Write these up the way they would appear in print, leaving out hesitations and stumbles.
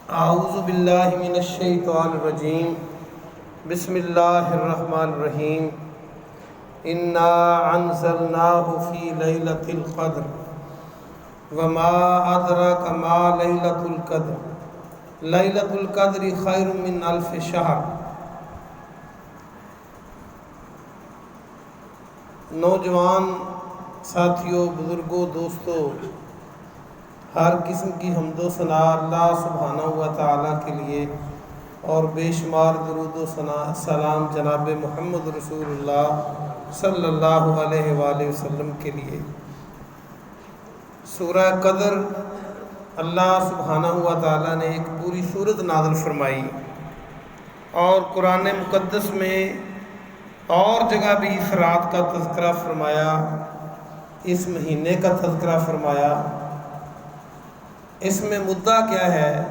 اعوذ باللہ من الشیطان الرجیم بسم اللہ الرحمن الرحیم انا انزلناہ فی لیلۃ القدر وما ادراک ما لیلۃ القدر لیلۃ القدر خیر من الف شہر۔ نوجوان ساتھیوں، بزرگوں، دوستوں، ہر قسم کی حمد و ثنا اللہ سبحانہ و تعالیٰ کے لیے اور بے شمار درود و سلام جناب محمد رسول اللہ صلی اللہ علیہ وآلہ وسلم کے لیے۔ سورہ قدر اللہ سبحانہ و تعالیٰ نے ایک پوری سورت نازل فرمائی، اور قرآن مقدس میں اور جگہ بھی اس رات کا تذکرہ فرمایا، اس مہینے کا تذکرہ فرمایا۔ اس میں مدعا کیا ہے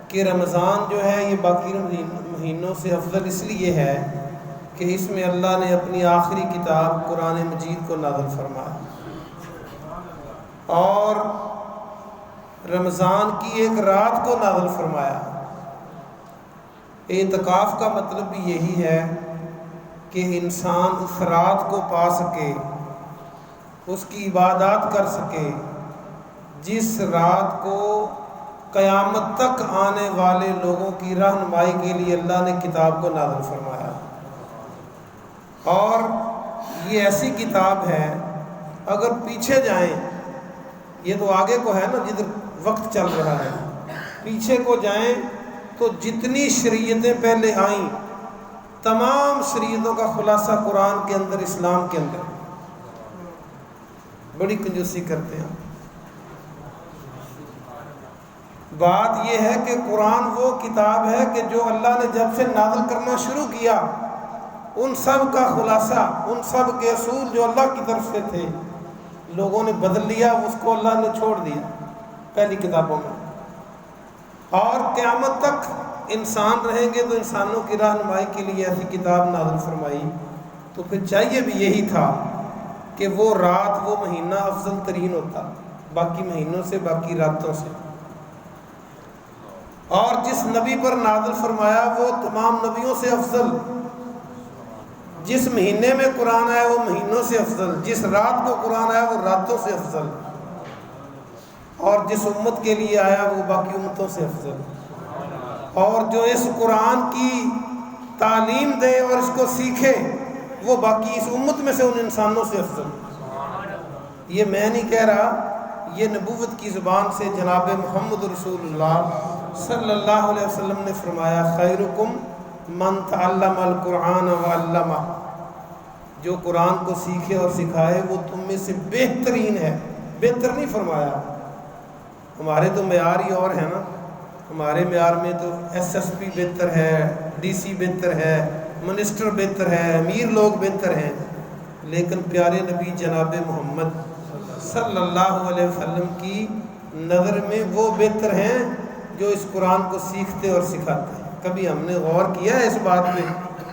کہ رمضان جو ہے یہ باقی مہینوں سے افضل اس لیے ہے کہ اس میں اللہ نے اپنی آخری کتاب قرآن مجید کو نازل فرمایا، اور رمضان کی ایک رات کو نازل فرمایا۔ اعتکاف کا مطلب بھی یہی ہے کہ انسان اس رات کو پا سکے، اس کی عبادات کر سکے جس رات کو قیامت تک آنے والے لوگوں کی رہنمائی کے لیے اللہ نے کتاب کو نازل فرمایا۔ اور یہ ایسی کتاب ہے، اگر پیچھے جائیں، یہ تو آگے کو ہے نا جدھر وقت چل رہا ہے، پیچھے کو جائیں تو جتنی شریعتیں پہلے آئیں تمام شریعتوں کا خلاصہ قرآن کے اندر، اسلام کے اندر۔ بڑی کنجوسی کرتے ہیں۔ بات یہ ہے کہ قرآن وہ کتاب ہے کہ جو اللہ نے جب سے نازل کرنا شروع کیا، ان سب کا خلاصہ، ان سب کے اصول جو اللہ کی طرف سے تھے، لوگوں نے بدل لیا، اس کو اللہ نے چھوڑ دیا پہلی کتابوں میں۔ اور قیامت تک انسان رہیں گے تو انسانوں کی رہنمائی کے لیے ایسی کتاب نازل فرمائی۔ تو پھر چاہیے بھی یہی تھا کہ وہ رات، وہ مہینہ افضل ترین ہوتا باقی مہینوں سے، باقی راتوں سے۔ اور جس نبی پر نازل فرمایا وہ تمام نبیوں سے افضل، جس مہینے میں قرآن آیا وہ مہینوں سے افضل، جس رات کو قرآن آیا وہ راتوں سے افضل، اور جس امت کے لیے آیا وہ باقی امتوں سے افضل، اور جو اس قرآن کی تعلیم دے اور اس کو سیکھے وہ باقی اس امت میں سے ان انسانوں سے افضل۔ یہ میں نہیں کہہ رہا، یہ نبوت کی زبان سے جناب محمد رسول اللہ صلی اللہ علیہ وسلم نے فرمایا، خیرکم من تعلم القرآن وعلمہ، جو قرآن کو سیکھے اور سکھائے وہ تم میں سے بہترین ہے۔ بہتر نہیں فرمایا، ہمارے تو معیار ہی اور ہے نا، ہمارے معیار میں تو ایس ایس پی بہتر ہے، ڈی سی بہتر ہے، منسٹر بہتر ہے، امیر لوگ بہتر ہیں، لیکن پیارے نبی جناب محمد صلی اللہ علیہ وسلم کی نظر میں وہ بہتر ہیں جو اس قرآن کو سیکھتے اور سکھاتے ہیں۔ کبھی ہم نے غور کیا ہے اس بات میں،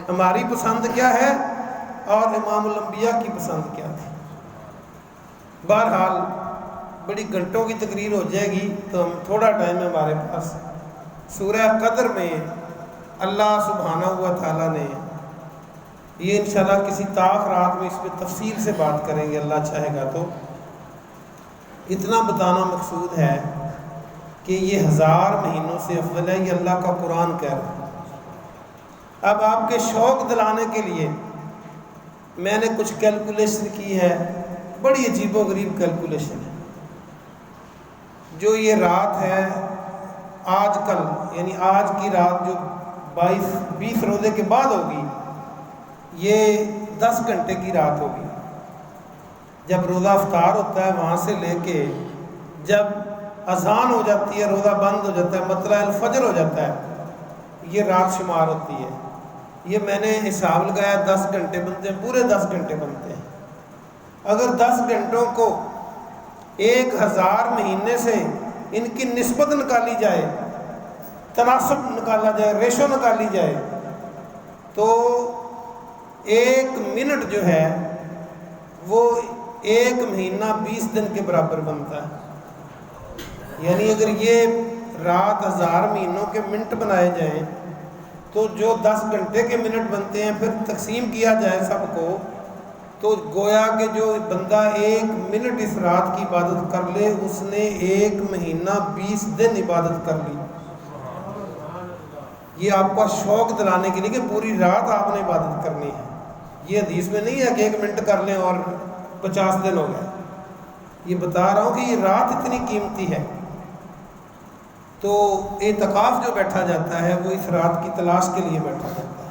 ہماری پسند کیا ہے اور امام الانبیاء کی پسند کیا تھی؟ بہرحال بڑی گھنٹوں کی تقریر ہو جائے گی تو ہم تھوڑا ٹائم ہے ہمارے پاس۔ سورہ قدر میں اللہ سبحانہ و تعالیٰ نے، یہ انشاءاللہ کسی طاق رات میں اس پہ تفصیل سے بات کریں گے اللہ چاہے گا تو، اتنا بتانا مقصود ہے کہ یہ 1000 مہینوں سے افضل ہے، یہ اللہ کا قرآن کہہ رہا ہے۔ اب آپ کے شوق دلانے کے لیے میں نے کچھ کیلکولیشن کی ہے، بڑی عجیب و غریب کیلکولیشن ہے۔ جو یہ رات ہے آج کل، یعنی آج کی رات جو 20 روزے کے بعد ہوگی، یہ 10 گھنٹے کی رات ہوگی۔ جب روزہ افطار ہوتا ہے وہاں سے لے کے جب اذان ہو جاتی ہے، روزہ بند ہو جاتا ہے، مطلع الفجر ہو جاتا ہے، یہ رات شمار ہوتی ہے۔ یہ میں نے حساب لگایا 10 گھنٹے بنتے ہیں، پورے 10 گھنٹے بنتے ہیں۔ اگر 10 گھنٹوں کو 1000 مہینے سے ان کی نسبت نکالی جائے، تناسب نکالا جائے، ریشو نکالی جائے، تو 1 منٹ جو ہے وہ 1 مہینہ 20 دن کے برابر بنتا ہے۔ یعنی اگر یہ رات 1000 مہینوں کے منٹ بنائے جائیں تو جو 10 گھنٹے کے منٹ بنتے ہیں پھر تقسیم کیا جائے سب کو، تو گویا کہ جو بندہ 1 منٹ اس رات کی عبادت کر لے اس نے 1 مہینہ 20 دن عبادت کر لی۔ یہ آپ کا شوق دلانے کے لیے کہ پوری رات آپ نے عبادت کرنی ہے۔ یہ حدیث میں نہیں ہے کہ 1 منٹ کر لیں اور 50 دن ہو گئے۔ یہ بتا رہا ہوں کہ یہ رات اتنی قیمتی ہے۔ تو اعتکاف جو بیٹھا جاتا ہے وہ اس رات کی تلاش کے لیے بیٹھا جاتا ہے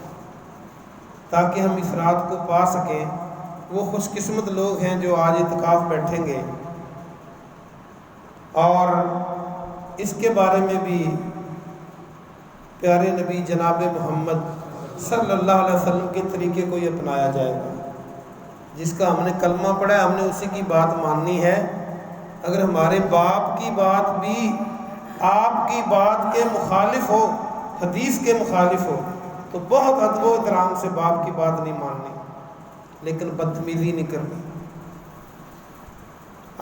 تاکہ ہم اس رات کو پا سکیں۔ وہ خوش قسمت لوگ ہیں جو آج اعتکاف بیٹھیں گے۔ اور اس کے بارے میں بھی پیارے نبی جناب محمد صلی اللہ علیہ وسلم کے طریقے کو ہی اپنایا جائے گا۔ جس کا ہم نے کلمہ پڑھا ہے ہم نے اسی کی بات ماننی ہے۔ اگر ہمارے باپ کی بات بھی آپ کی بات کے مخالف ہو، حدیث کے مخالف ہو، تو بہت ادب و احترام سے باپ کی بات نہیں ماننی، لیکن بدتمیزی نہیں کرنی۔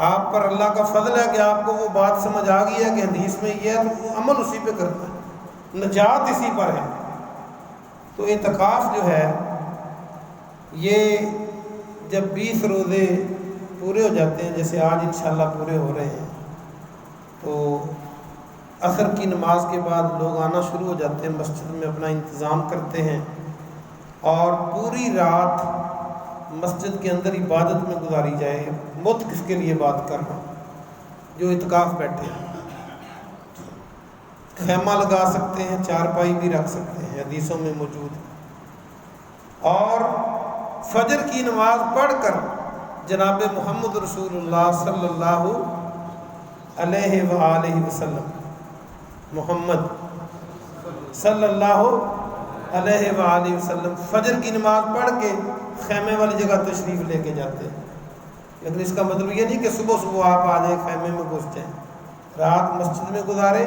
آپ پر اللہ کا فضل ہے کہ آپ کو وہ بات سمجھ آ گئی ہے کہ حدیث میں یہ ہے تو وہ عمل اسی پہ کرنا ہے، نجات اسی پر ہے۔ تو اعتکاف جو ہے یہ جب 20 روزے پورے ہو جاتے ہیں، جیسے آج انشاءاللہ پورے ہو رہے ہیں، تو عصر کی نماز کے بعد لوگ آنا شروع ہو جاتے ہیں، مسجد میں اپنا انتظام کرتے ہیں اور پوری رات مسجد کے اندر عبادت میں گزاری جائے۔ مت کس کے لیے بات کر رہا ہوں؟ جو اعتکاف بیٹھے ہیں خیمہ لگا سکتے ہیں، چارپائی بھی رکھ سکتے ہیں، حدیثوں میں موجود ہے۔ اور فجر کی نماز پڑھ کر جناب محمد رسول اللہ صلی اللہ علیہ وآلہ وسلم، محمد صلی اللہ علیہ وآلہ وسلم فجر کی نماز پڑھ کے خیمے والی جگہ تشریف لے کے جاتے ہیں۔ لیکن اس کا مطلب یہ نہیں کہ صبح صبح آپ آ جائیں خیمے میں گھس جائیں، رات مسجد میں گزاریں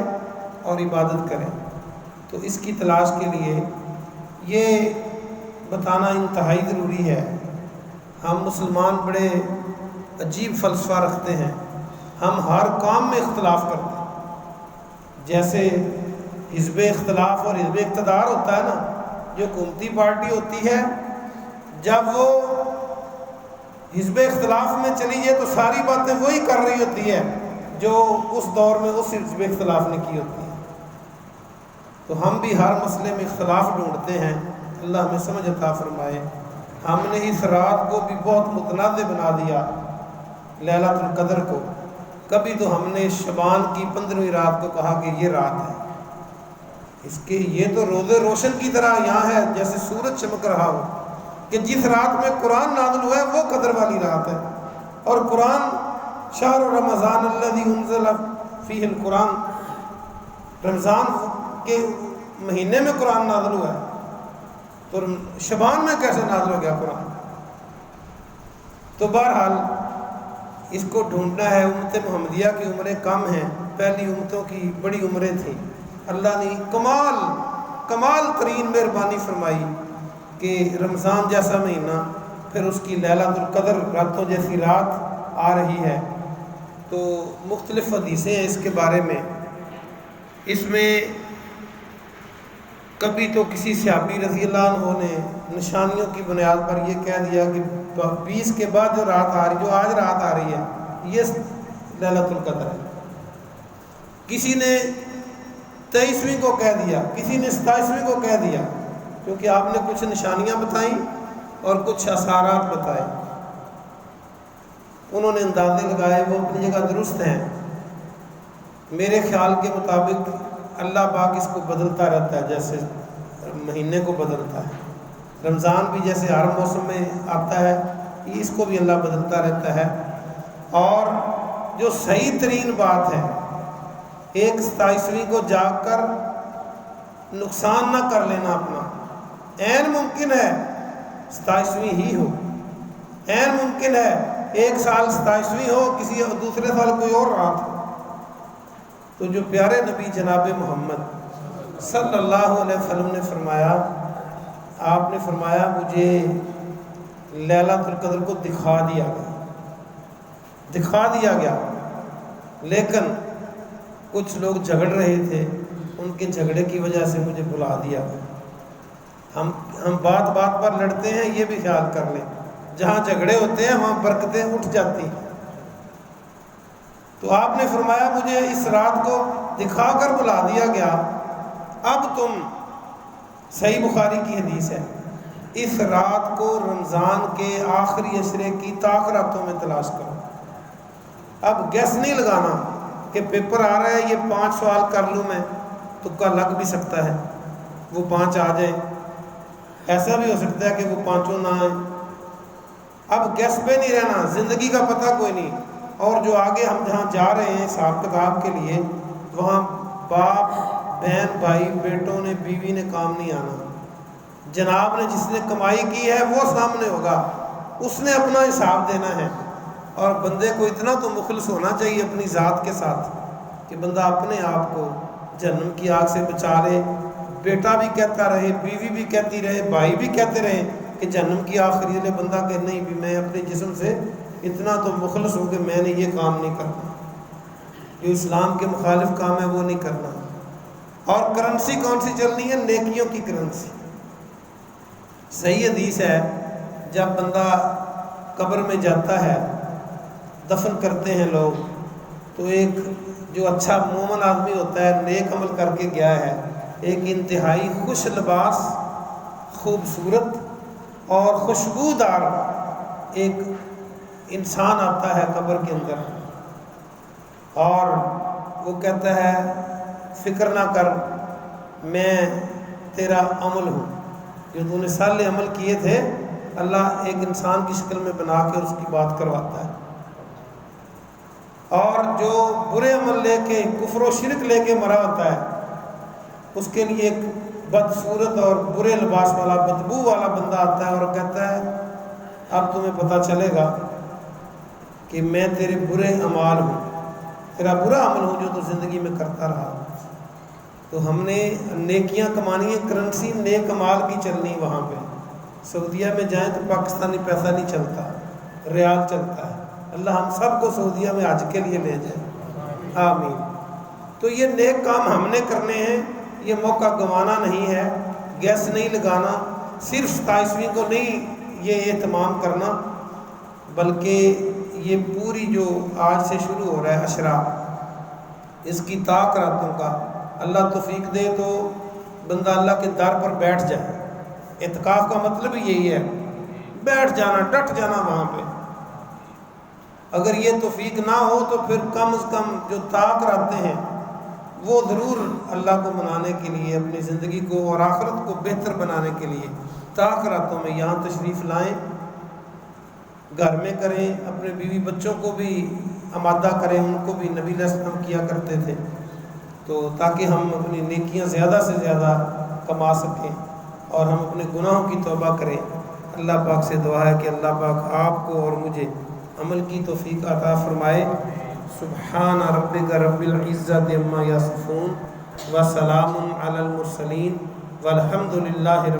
اور عبادت کریں۔ تو اس کی تلاش کے لیے یہ بتانا انتہائی ضروری ہے۔ ہم مسلمان بڑے عجیب فلسفہ رکھتے ہیں، ہم ہر کام میں اختلاف کرتے ہیں۔ جیسے حزب اختلاف اور حزب اقتدار ہوتا ہے نا، جو حکومتی پارٹی ہوتی ہے جب وہ حزب اختلاف میں چلی جائے تو ساری باتیں وہی کر رہی ہوتی ہے جو اس دور میں اس حزب اختلاف نے کی ہوتی ہے۔ تو ہم بھی ہر مسئلے میں اختلاف ڈھونڈتے ہیں، اللہ ہمیں سمجھ عطا فرمائے۔ ہم نے اس رات کو بھی بہت متنازع بنا دیا، لیلۃ القدر کو۔ کبھی تو ہم نے شعبان کی 15ویں رات کو کہا کہ یہ رات ہے، اس کے یہ تو روز روشن کی طرح یہاں ہے جیسے سورج چمک رہا ہو، کہ جس رات میں قرآن نازل ہوا ہے وہ قدر والی رات ہے۔ اور قرآن شہر رمضان الذی انزل فیہ القرآن، رمضان کے مہینے میں قرآن نازل ہوا ہے، تو شعبان میں کیسے نازل ہو گیا قرآن؟ تو بہرحال اس کو ڈھونڈنا ہے۔ امت محمدیہ کی عمریں کم ہیں، پہلی امتوں کی بڑی عمریں تھیں۔ اللہ نے کمال ترین مہربانی فرمائی کہ رمضان جیسا مہینہ، پھر اس کی لیلۃ القدر راتوں جیسی رات آ رہی ہے۔ تو مختلف حدیثیں ہیں اس کے بارے میں۔ اس میں کبھی تو کسی صحابی رضی اللہ عنہ نے نشانیوں کی بنیاد پر یہ کہہ دیا کہ 20 کے بعد جو رات آ رہی، جو آج رات آ رہی ہے، یہ لیلۃ القدر ہے۔ کسی نے 23ویں کو کہہ دیا، کسی نے 27ویں کو کہہ دیا، کیونکہ آپ نے کچھ نشانیاں بتائیں اور کچھ اثرات بتائے۔ انہوں نے اندازے لگائے، وہ اپنی جگہ درست ہیں۔ میرے خیال کے مطابق اللہ پاک اس کو بدلتا رہتا ہے، جیسے مہینے کو بدلتا ہے۔ رمضان بھی جیسے ہر موسم میں آتا ہے، اس کو بھی اللہ بدلتا رہتا ہے۔ اور جو صحیح ترین بات ہے، ایک 27ویں کو جا کر نقصان نہ کر لینا اپنا۔ عین ممکن ہے 27ویں ہی ہو، عین ممکن ہے ایک سال 27ویں ہو، کسی دوسرے سال کوئی اور رات ہو۔ تو جو پیارے نبی جناب محمد صلی اللہ علیہ وسلم نے فرمایا، آپ نے فرمایا مجھے لیلۃ القدر کو دکھا دیا گیا، لیکن کچھ لوگ جھگڑ رہے تھے، ان کے جھگڑے کی وجہ سے مجھے بلا دیا۔ ہم بات بات پر لڑتے ہیں، یہ بھی خیال کر لیں، جہاں جھگڑے ہوتے ہیں وہاں برکتیں اٹھ جاتی ہیں۔ تو آپ نے فرمایا مجھے اس رات کو دکھا کر بلا دیا گیا، اب تم، صحیح بخاری کی حدیث ہے، اس رات کو رمضان کے آخری عشرے کی طاق راتوں میں تلاش کرو۔ اب گیس نہیں لگانا کہ پیپر آ رہا ہے یہ 5 سوال کر لوں میں، تکا لگ بھی سکتا ہے، وہ 5 آ جائیں، ایسا بھی ہو سکتا ہے کہ وہ 5 نہ آئیں۔ اب گیس پہ نہیں رہنا، زندگی کا پتہ کوئی نہیں، اور جو آگے ہم جہاں جا رہے ہیں حساب کتاب کے لیے، وہاں باپ، بہن، بھائی، بیٹوں نے، بیوی نے کام نہیں آنا۔ جناب نے جس نے کمائی کی ہے وہ سامنے ہوگا، اس نے اپنا حساب دینا ہے۔ اور بندے کو اتنا تو مخلص ہونا چاہیے اپنی ذات کے ساتھ کہ بندہ اپنے آپ کو جہنم کی آگ سے بچا لے، بیٹا بھی کہتا رہے، بیوی بھی کہتی رہے، بھائی بھی کہتے رہے کہ جہنم کی آگ خرید لے، بندہ کہ نہیں بھی میں اپنے جسم سے اتنا تو مخلص ہوں کہ میں نے یہ کام نہیں کرنا، جو اسلام کے مخالف کام ہے وہ نہیں کرنا۔ اور کرنسی کون سی چلنی ہے؟ نیکیوں کی کرنسی۔ صحیح حدیث ہے، جب بندہ قبر میں جاتا ہے، دفن کرتے ہیں لوگ، تو ایک جو اچھا مومن آدمی ہوتا ہے، نیک عمل کر کے گیا ہے، ایک انتہائی خوش لباس، خوبصورت اور خوشبودار ایک انسان آتا ہے قبر کے اندر، اور وہ کہتا ہے فکر نہ کر، میں تیرا عمل ہوں، جو تو نے سارے عمل کیے تھے اللہ ایک انسان کی شکل میں بنا کے اس کی بات کرواتا ہے۔ اور جو برے عمل لے کے، کفر و شرک لے کے مرا ہوتا ہے، اس کے لیے ایک بدصورت اور برے لباس والا، بدبو والا بندہ آتا ہے اور کہتا ہے اب تمہیں پتہ چلے گا کہ میں تیرے برے اعمال ہوں، تیرا برا عمل ہوں جو تو زندگی میں کرتا رہا۔ تو ہم نے نیکیاں کمانی ہے، کرنسی نیک اعمال کی چلنی وہاں پہ۔ سعودیہ میں جائیں تو پاکستانی پیسہ نہیں چلتا، ریال چلتا ہے۔ اللہ ہم سب کو سعودیہ میں حج کے لیے لے جائے، آمین۔ تو یہ نیک کام ہم نے کرنے ہیں، یہ موقع گنوانا نہیں ہے، گیس نہیں لگانا، صرف 27ویں کو نہیں یہ اہتمام کرنا، بلکہ یہ پوری جو آج سے شروع ہو رہا ہے عشرہ، اس کی طاق راتوں کا اللہ توفیق دے تو بندہ اللہ کے در پر بیٹھ جائے۔ اعتکاف کا مطلب ہی یہی ہے، بیٹھ جانا، ڈٹ جانا وہاں پہ۔ اگر یہ توفیق نہ ہو تو پھر کم از کم جو طاق راتیں ہیں وہ ضرور اللہ کو منانے کے لیے، اپنی زندگی کو اور آخرت کو بہتر بنانے کے لیے طاق راتوں میں یہاں تشریف لائیں، گھر میں کریں، اپنے بیوی بچوں کو بھی آمادہ کریں، ان کو بھی نبی علیہ السلام کیا کرتے تھے، تو تاکہ ہم اپنی نیکیاں زیادہ سے زیادہ کما سکیں اور ہم اپنے گناہوں کی توبہ کریں۔ اللہ پاک سے دعا ہے کہ اللہ پاک آپ کو اور مجھے عمل کی توفیق عطا فرمائے۔ سبحان ربک رب العزت عما یصفون وسلام علی المرسلین والحمد للہ